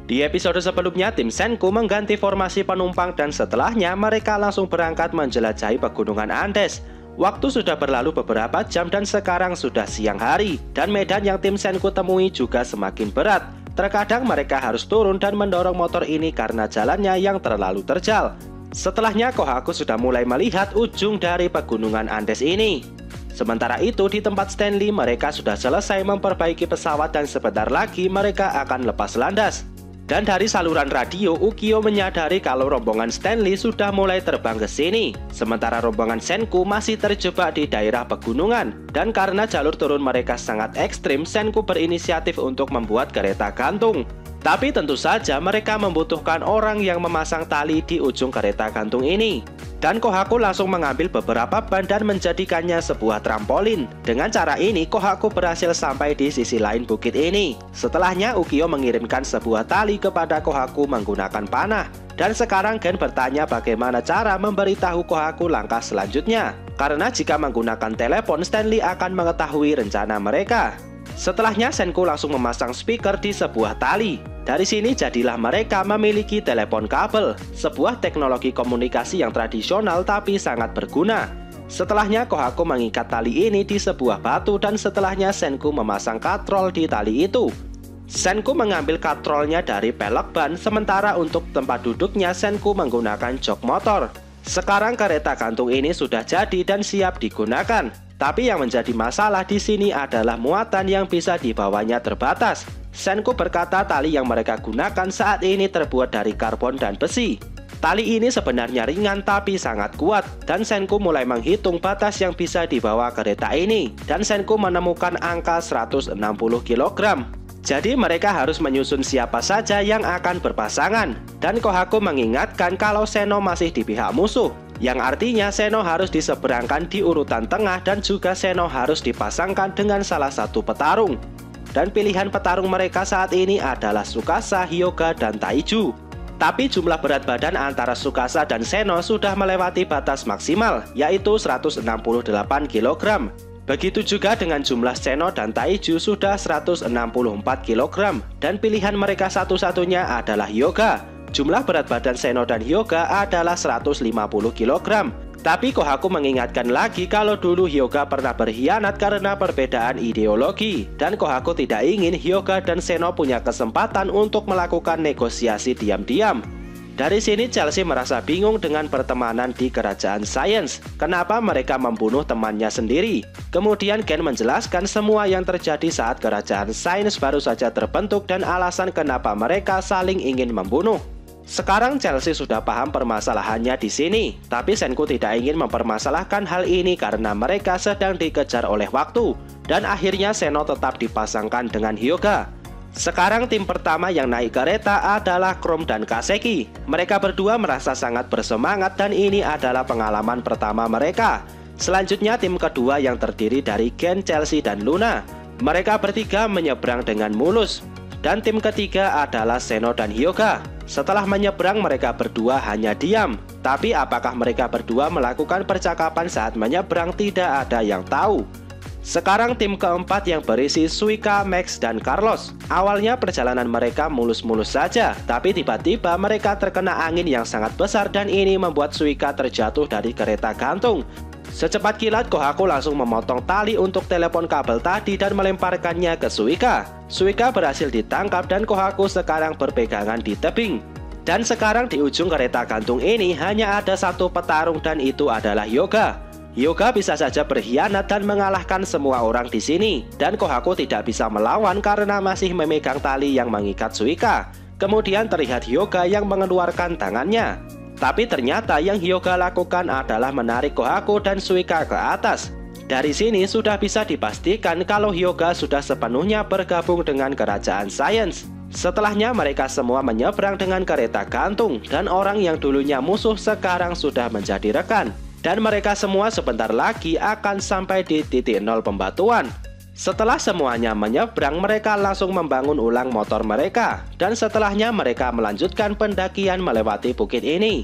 Di episode sebelumnya, tim Senku mengganti formasi penumpang dan setelahnya mereka langsung berangkat menjelajahi pegunungan Andes. Waktu sudah berlalu beberapa jam dan sekarang sudah siang hari, dan medan yang tim Senku temui juga semakin berat. Terkadang mereka harus turun dan mendorong motor ini karena jalannya yang terlalu terjal. Setelahnya Kohaku sudah mulai melihat ujung dari pegunungan Andes ini. Sementara itu di tempat Stanley mereka sudah selesai memperbaiki pesawat dan sebentar lagi mereka akan lepas landas. Dan dari saluran radio, Ukyo menyadari kalau rombongan Stanley sudah mulai terbang ke sini. Sementara rombongan Senku masih terjebak di daerah pegunungan. Dan karena jalur turun mereka sangat ekstrim, Senku berinisiatif untuk membuat kereta gantung. Tapi tentu saja mereka membutuhkan orang yang memasang tali di ujung kereta gantung ini. Dan Kohaku langsung mengambil beberapa ban dan menjadikannya sebuah trampolin. Dengan cara ini, Kohaku berhasil sampai di sisi lain bukit ini. Setelahnya, Ukyo mengirimkan sebuah tali kepada Kohaku menggunakan panah. Dan sekarang Gen bertanya bagaimana cara memberitahu Kohaku langkah selanjutnya. Karena jika menggunakan telepon, Stanley akan mengetahui rencana mereka. Setelahnya, Senku langsung memasang speaker di sebuah tali. Dari sini jadilah mereka memiliki telepon kabel, sebuah teknologi komunikasi yang tradisional tapi sangat berguna. Setelahnya Kohaku mengikat tali ini di sebuah batu dan setelahnya Senku memasang katrol di tali itu. Senku mengambil katrolnya dari pelek ban, sementara untuk tempat duduknya Senku menggunakan jok motor. Sekarang kereta gantung ini sudah jadi dan siap digunakan. Tapi yang menjadi masalah di sini adalah muatan yang bisa dibawanya terbatas. Senku berkata tali yang mereka gunakan saat ini terbuat dari karbon dan besi. Tali ini sebenarnya ringan tapi sangat kuat, dan Senku mulai menghitung batas yang bisa dibawa kereta ini, dan Senku menemukan angka 160 kg. Jadi mereka harus menyusun siapa saja yang akan berpasangan, dan Kohaku mengingatkan kalau Seno masih di pihak musuh, yang artinya Seno harus diseberangkan di urutan tengah dan juga Seno harus dipasangkan dengan salah satu petarung. Dan pilihan petarung mereka saat ini adalah Tsukasa, Hyuga, dan Taiju. Tapi jumlah berat badan antara Tsukasa dan Seno sudah melewati batas maksimal, yaitu 168 kg. Begitu juga dengan jumlah Seno dan Taiju sudah 164 kg. Dan pilihan mereka satu-satunya adalah Hyuga. Jumlah berat badan Seno dan Hyuga adalah 150 kg. Tapi Kohaku mengingatkan lagi kalau dulu Hyuga pernah berkhianat karena perbedaan ideologi. Dan Kohaku tidak ingin Hyuga dan Seno punya kesempatan untuk melakukan negosiasi diam-diam. Dari sini Chelsea merasa bingung dengan pertemanan di kerajaan Science. Kenapa mereka membunuh temannya sendiri? Kemudian Gen menjelaskan semua yang terjadi saat kerajaan Science baru saja terbentuk dan alasan kenapa mereka saling ingin membunuh. Sekarang Chelsea sudah paham permasalahannya di sini, tapi Senku tidak ingin mempermasalahkan hal ini karena mereka sedang dikejar oleh waktu, dan akhirnya Seno tetap dipasangkan dengan Hyuga. Sekarang tim pertama yang naik kereta adalah Chrome dan Kaseki. Mereka berdua merasa sangat bersemangat dan ini adalah pengalaman pertama mereka. Selanjutnya tim kedua yang terdiri dari Gen, Chelsea, dan Luna. Mereka bertiga menyeberang dengan mulus. Dan tim ketiga adalah Seno dan Hyuga. Setelah menyeberang mereka berdua hanya diam. Tapi apakah mereka berdua melakukan percakapan saat menyeberang tidak ada yang tahu. Sekarang tim keempat yang berisi Suika, Max, dan Carlos. Awalnya perjalanan mereka mulus-mulus saja, tapi tiba-tiba mereka terkena angin yang sangat besar dan ini membuat Suika terjatuh dari kereta gantung. Secepat kilat Kohaku langsung memotong tali untuk telepon kabel tadi dan melemparkannya ke Suika. Suika berhasil ditangkap dan Kohaku sekarang berpegangan di tebing. Dan sekarang di ujung kereta gantung ini hanya ada satu petarung dan itu adalah Hyuga. Hyuga bisa saja berkhianat dan mengalahkan semua orang di sini. Dan Kohaku tidak bisa melawan karena masih memegang tali yang mengikat Suika. Kemudian terlihat Hyuga yang mengeluarkan tangannya. Tapi ternyata yang Hyuga lakukan adalah menarik Kohaku dan Suika ke atas. Dari sini sudah bisa dipastikan kalau Hyuga sudah sepenuhnya bergabung dengan kerajaan Science. Setelahnya mereka semua menyeberang dengan kereta gantung dan orang yang dulunya musuh sekarang sudah menjadi rekan. Dan mereka semua sebentar lagi akan sampai di titik nol pembatuan. Setelah semuanya menyeberang, mereka langsung membangun ulang motor mereka. Dan setelahnya mereka melanjutkan pendakian melewati bukit ini.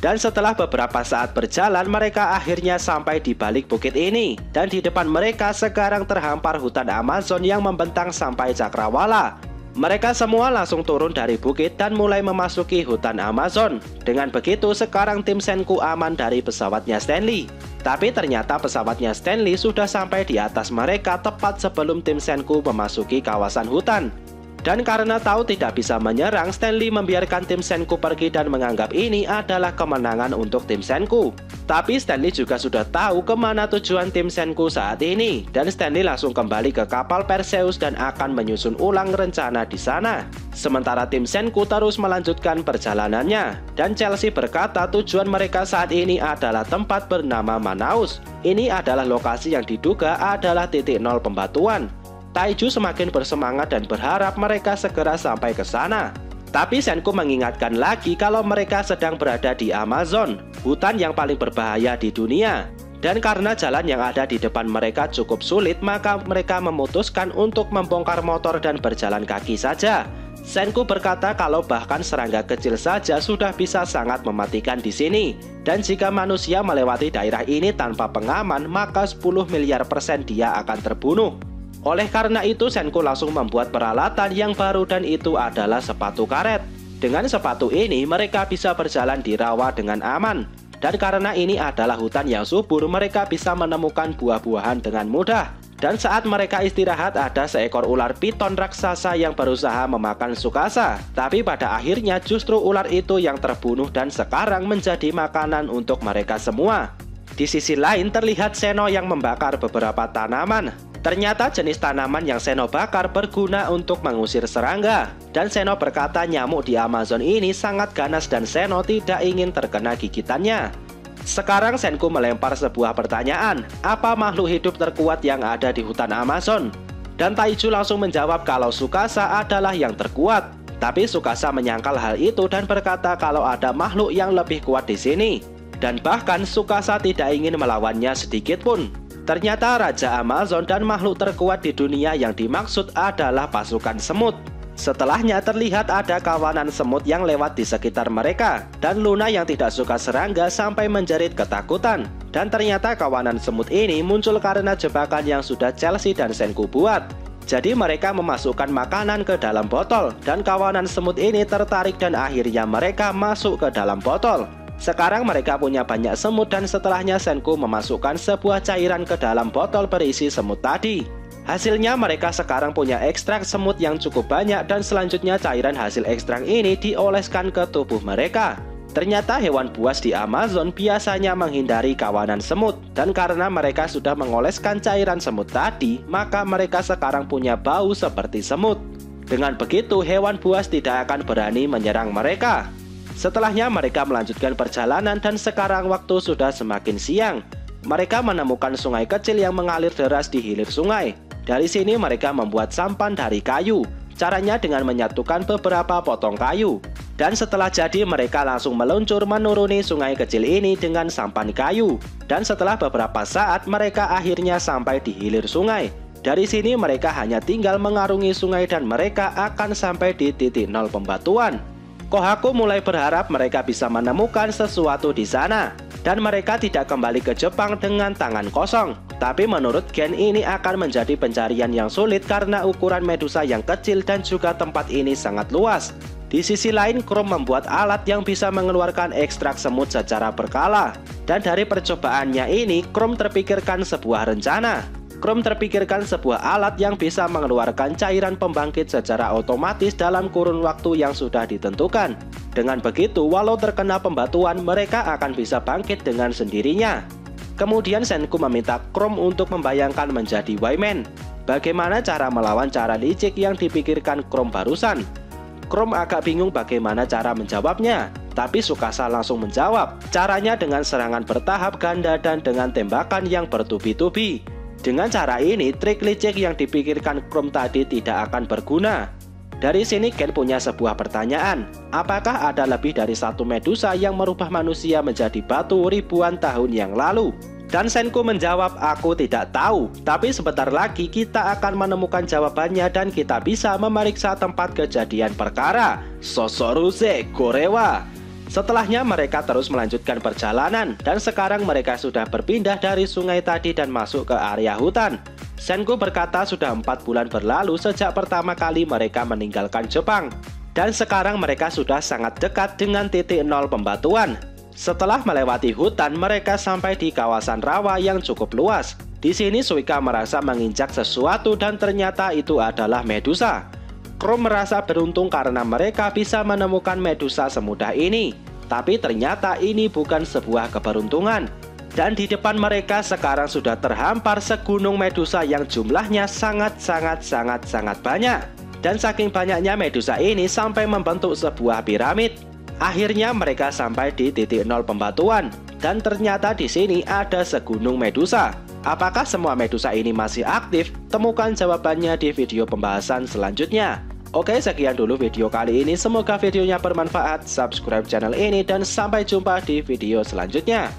Dan setelah beberapa saat berjalan, mereka akhirnya sampai di balik bukit ini. Dan di depan mereka sekarang terhampar hutan Amazon yang membentang sampai Cakrawala. Mereka semua langsung turun dari bukit dan mulai memasuki hutan Amazon. Dengan begitu, sekarang tim Senku aman dari pesawatnya Stanley. Tapi ternyata pesawatnya Stanley sudah sampai di atas mereka tepat sebelum tim Senku memasuki kawasan hutan. Dan karena tahu tidak bisa menyerang, Stanley membiarkan tim Senku pergi dan menganggap ini adalah kemenangan untuk tim Senku. Tapi Stanley juga sudah tahu kemana tujuan tim Senku saat ini. Dan Stanley langsung kembali ke kapal Perseus dan akan menyusun ulang rencana di sana. Sementara tim Senku terus melanjutkan perjalanannya. Dan Chelsea berkata tujuan mereka saat ini adalah tempat bernama Manaus. Ini adalah lokasi yang diduga adalah titik nol pembatuan. Taiju semakin bersemangat dan berharap mereka segera sampai ke sana. Tapi Senku mengingatkan lagi kalau mereka sedang berada di Amazon, hutan yang paling berbahaya di dunia. Dan karena jalan yang ada di depan mereka cukup sulit, maka mereka memutuskan untuk membongkar motor dan berjalan kaki saja. Senku berkata kalau bahkan serangga kecil saja sudah bisa sangat mematikan di sini. Dan jika manusia melewati daerah ini tanpa pengaman, maka 10 miliar % dia akan terbunuh. Oleh karena itu, Senku langsung membuat peralatan yang baru dan itu adalah sepatu karet. Dengan sepatu ini, mereka bisa berjalan di rawa dengan aman. Dan karena ini adalah hutan yang subur, mereka bisa menemukan buah-buahan dengan mudah. Dan saat mereka istirahat, ada seekor ular piton raksasa yang berusaha memakan Tsukasa. Tapi pada akhirnya justru ular itu yang terbunuh dan sekarang menjadi makanan untuk mereka semua. Di sisi lain terlihat Seno yang membakar beberapa tanaman. Ternyata jenis tanaman yang Seno bakar berguna untuk mengusir serangga. Dan Seno berkata nyamuk di Amazon ini sangat ganas dan Seno tidak ingin terkena gigitannya. Sekarang Senku melempar sebuah pertanyaan, apa makhluk hidup terkuat yang ada di hutan Amazon? Dan Taiju langsung menjawab kalau Tsukasa adalah yang terkuat. Tapi Tsukasa menyangkal hal itu dan berkata kalau ada makhluk yang lebih kuat di sini. Dan bahkan Tsukasa tidak ingin melawannya sedikit pun. Ternyata Raja Amazon dan makhluk terkuat di dunia yang dimaksud adalah pasukan semut. Setelahnya terlihat ada kawanan semut yang lewat di sekitar mereka. Dan Luna yang tidak suka serangga sampai menjerit ketakutan. Dan ternyata kawanan semut ini muncul karena jebakan yang sudah Chelsea dan Senku buat. Jadi mereka memasukkan makanan ke dalam botol. Dan kawanan semut ini tertarik dan akhirnya mereka masuk ke dalam botol. Sekarang mereka punya banyak semut dan setelahnya Senku memasukkan sebuah cairan ke dalam botol berisi semut tadi. Hasilnya mereka sekarang punya ekstrak semut yang cukup banyak dan selanjutnya cairan hasil ekstrak ini dioleskan ke tubuh mereka. Ternyata hewan buas di Amazon biasanya menghindari kawanan semut. Dan karena mereka sudah mengoleskan cairan semut tadi, maka mereka sekarang punya bau seperti semut. Dengan begitu hewan buas tidak akan berani menyerang mereka. Setelahnya mereka melanjutkan perjalanan dan sekarang waktu sudah semakin siang. Mereka menemukan sungai kecil yang mengalir deras di hilir sungai. Dari sini mereka membuat sampan dari kayu. Caranya dengan menyatukan beberapa potong kayu. Dan setelah jadi mereka langsung meluncur menuruni sungai kecil ini dengan sampan kayu. Dan setelah beberapa saat mereka akhirnya sampai di hilir sungai. Dari sini mereka hanya tinggal mengarungi sungai dan mereka akan sampai di titik nol pembatuan. Kohaku mulai berharap mereka bisa menemukan sesuatu di sana. Dan mereka tidak kembali ke Jepang dengan tangan kosong. Tapi menurut Gen ini akan menjadi pencarian yang sulit karena ukuran Medusa yang kecil dan juga tempat ini sangat luas. Di sisi lain, Chrome membuat alat yang bisa mengeluarkan ekstrak semut secara berkala. Dan dari percobaannya ini, Chrome terpikirkan sebuah rencana. Chrome terpikirkan sebuah alat yang bisa mengeluarkan cairan pembangkit secara otomatis dalam kurun waktu yang sudah ditentukan. Dengan begitu, walau terkena pembatuan, mereka akan bisa bangkit dengan sendirinya. Kemudian Senku meminta Chrome untuk membayangkan menjadi Wyman. Bagaimana cara melawan cara licik yang dipikirkan Chrome barusan? Chrome agak bingung bagaimana cara menjawabnya. Tapi Tsukasa langsung menjawab. Caranya dengan serangan bertahap ganda dan dengan tembakan yang bertubi-tubi. Dengan cara ini, trik licik yang dipikirkan Chrome tadi tidak akan berguna. Dari sini Gen punya sebuah pertanyaan. Apakah ada lebih dari satu Medusa yang merubah manusia menjadi batu ribuan tahun yang lalu? Dan Senku menjawab, aku tidak tahu. Tapi sebentar lagi kita akan menemukan jawabannya dan kita bisa memeriksa tempat kejadian perkara. Sosoruse Gorewa. Setelahnya mereka terus melanjutkan perjalanan dan sekarang mereka sudah berpindah dari sungai tadi dan masuk ke area hutan. Senku berkata sudah 4 bulan berlalu sejak pertama kali mereka meninggalkan Jepang. Dan sekarang mereka sudah sangat dekat dengan titik nol pembatuan. Setelah melewati hutan, mereka sampai di kawasan rawa yang cukup luas. Di sini Suika merasa menginjak sesuatu dan ternyata itu adalah Medusa. Crow merasa beruntung karena mereka bisa menemukan Medusa semudah ini. Tapi ternyata ini bukan sebuah keberuntungan. Dan di depan mereka sekarang sudah terhampar segunung Medusa yang jumlahnya sangat banyak. Dan saking banyaknya Medusa ini sampai membentuk sebuah piramid. Akhirnya mereka sampai di titik nol pembatuan dan ternyata di sini ada segunung Medusa. Apakah semua Medusa ini masih aktif? Temukan jawabannya di video pembahasan selanjutnya. Oke, sekian dulu video kali ini. Semoga videonya bermanfaat. Subscribe channel ini dan sampai jumpa di video selanjutnya.